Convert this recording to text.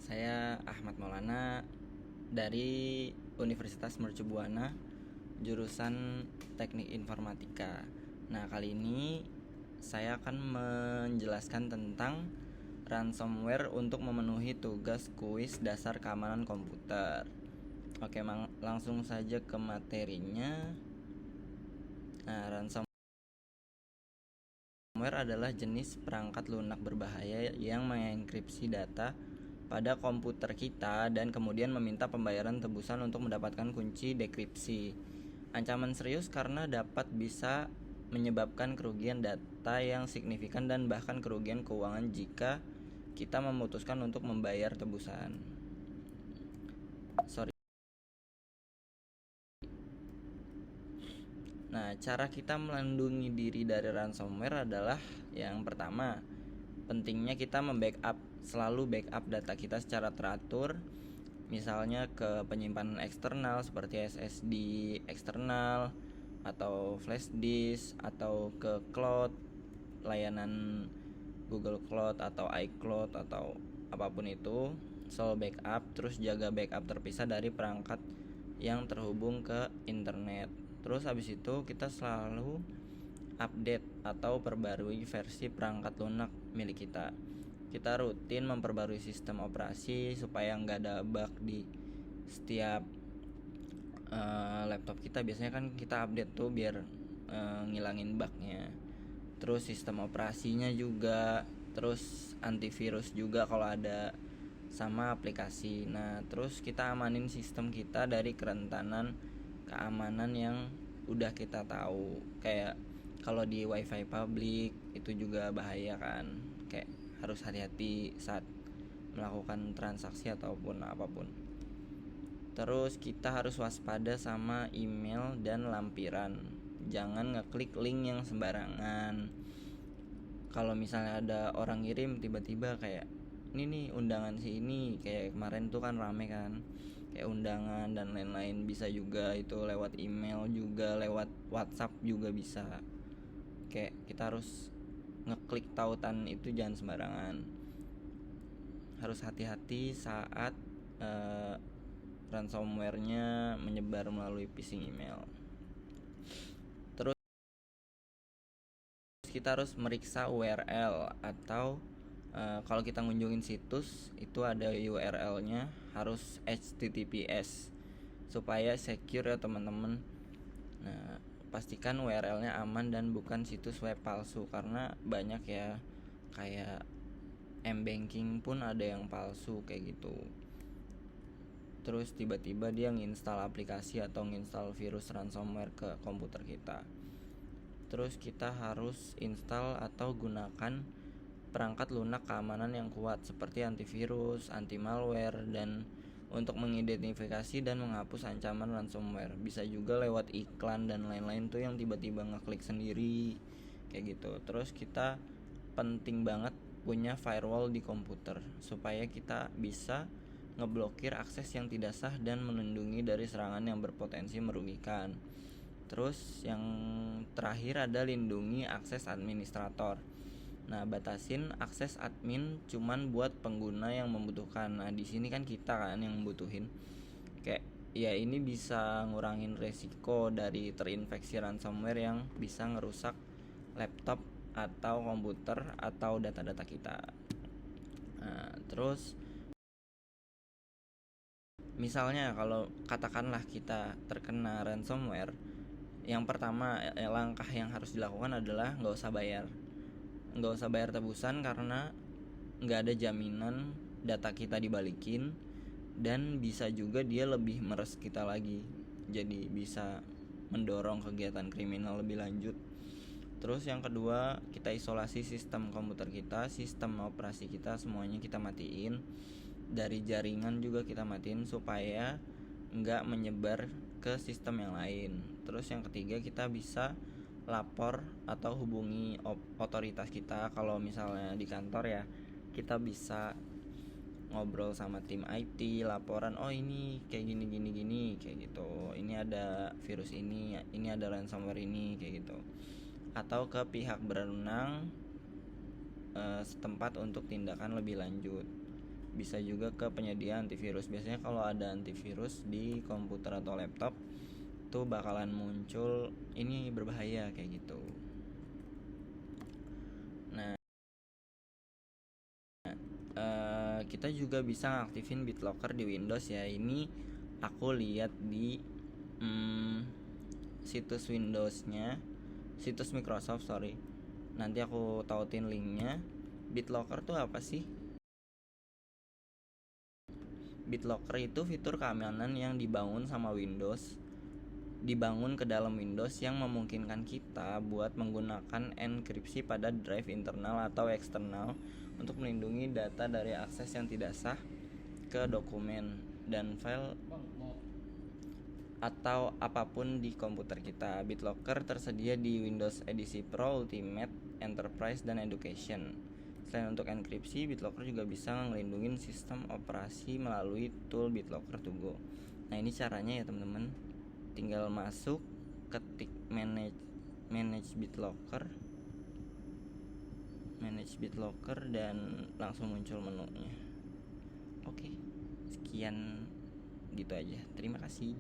Saya Ahmad Maulana dari Universitas Mercu Buana, jurusan Teknik Informatika. Nah, kali ini saya akan menjelaskan tentang ransomware untuk memenuhi tugas kuis dasar keamanan komputer. Oke, langsung saja ke materinya. Nah, ransomware adalah jenis perangkat lunak berbahaya yang mengenkripsi data pada komputer kita dan kemudian meminta pembayaran tebusan untuk mendapatkan kunci dekripsi. Ancaman serius karena bisa menyebabkan kerugian data yang signifikan dan bahkan kerugian keuangan jika kita memutuskan untuk membayar tebusan. Nah, cara kita melindungi diri dari ransomware adalah yang pertama, pentingnya kita selalu backup data kita secara teratur, misalnya ke penyimpanan eksternal seperti SSD eksternal atau flash disk atau ke cloud, layanan Google Cloud atau iCloud atau apapun itu. Selalu backup, terus jaga backup terpisah dari perangkat yang terhubung ke internet. Terus habis itu kita selalu update atau perbarui versi perangkat lunak milik kita. Kita rutin memperbarui sistem operasi supaya nggak ada bug di setiap laptop kita. Biasanya kan kita update tuh biar ngilangin bugnya. Terus sistem operasinya juga, terus antivirus juga kalau ada, sama aplikasi. Nah, terus kita amanin sistem kita dari kerentanan keamanan yang udah kita tahu. Kayak kalau di wifi publik itu juga bahaya kan. Kayak harus hati-hati saat melakukan transaksi ataupun apapun. Terus kita harus waspada sama email dan lampiran. Jangan ngeklik link yang sembarangan. Kalau misalnya ada orang ngirim tiba-tiba kayak ini nih undangan si ini, kayak kemarin tuh kan rame kan, kayak undangan dan lain-lain, bisa juga itu lewat email, juga lewat WhatsApp juga bisa. Kayak kita harus ngeklik tautan itu jangan sembarangan. Harus hati-hati saat ransomware-nya menyebar melalui phishing email. Terus kita harus meriksa URL atau kalau kita ngunjungin situs itu ada URL-nya harus HTTPS supaya secure ya teman-teman. Nah, pastikan URL-nya aman dan bukan situs web palsu, karena banyak ya, kayak M-banking pun ada yang palsu kayak gitu. Terus tiba-tiba dia nginstal aplikasi atau nginstal virus ransomware ke komputer kita. Terus kita harus install atau gunakan perangkat lunak keamanan yang kuat seperti antivirus, anti malware, dan untuk mengidentifikasi dan menghapus ancaman ransomware. Bisa juga lewat iklan dan lain-lain tuh yang tiba-tiba ngeklik sendiri kayak gitu. Terus kita penting banget punya firewall di komputer supaya kita bisa ngeblokir akses yang tidak sah dan melindungi dari serangan yang berpotensi merugikan. Terus yang terakhir ada lindungi akses administrator. Nah, batasin akses admin cuman buat pengguna yang membutuhkan. Nah, di sini kan kita kan yang membutuhin. Kayak ya ini bisa ngurangin resiko dari terinfeksi ransomware yang bisa ngerusak laptop atau komputer atau data-data kita. Nah, terus misalnya kalau katakanlah kita terkena ransomware, yang pertama langkah yang harus dilakukan adalah nggak usah bayar tebusan, karena nggak ada jaminan data kita dibalikin, dan bisa juga dia lebih meres kita lagi, jadi bisa mendorong kegiatan kriminal lebih lanjut. Terus yang kedua, kita isolasi sistem komputer kita, sistem operasi kita semuanya kita matiin, dari jaringan juga kita matiin supaya nggak menyebar ke sistem yang lain. Terus yang ketiga, kita bisa lapor atau hubungi otoritas kita. Kalau misalnya di kantor ya, kita bisa ngobrol sama tim IT, laporan, oh ini kayak gini kayak gitu, ini ada virus ini ada ransomware ini kayak gitu, atau ke pihak berwenang setempat untuk tindakan lebih lanjut. bisa juga ke penyedia antivirus. Biasanya kalau ada antivirus di komputer atau laptop tuh bakalan muncul ini berbahaya kayak gitu. Nah, kita juga bisa ngaktifin BitLocker di Windows ya. Ini aku lihat di situs Windowsnya, situs Microsoft, sorry. Nanti aku tautin linknya. BitLocker tuh apa sih? BitLocker itu fitur keamanan yang dibangun sama Windows, dibangun ke dalam Windows yang memungkinkan kita buat menggunakan enkripsi pada drive internal atau eksternal untuk melindungi data dari akses yang tidak sah ke dokumen dan file atau apapun di komputer kita. BitLocker tersedia di Windows edisi Pro, Ultimate, Enterprise, dan Education. Selain untuk enkripsi, BitLocker juga bisa ngelindungin sistem operasi melalui tool BitLocker to Go. Nah, ini caranya ya teman-teman. Tinggal masuk, ketik manage BitLocker dan langsung muncul menunya. Oke, sekian gitu aja. Terima kasih.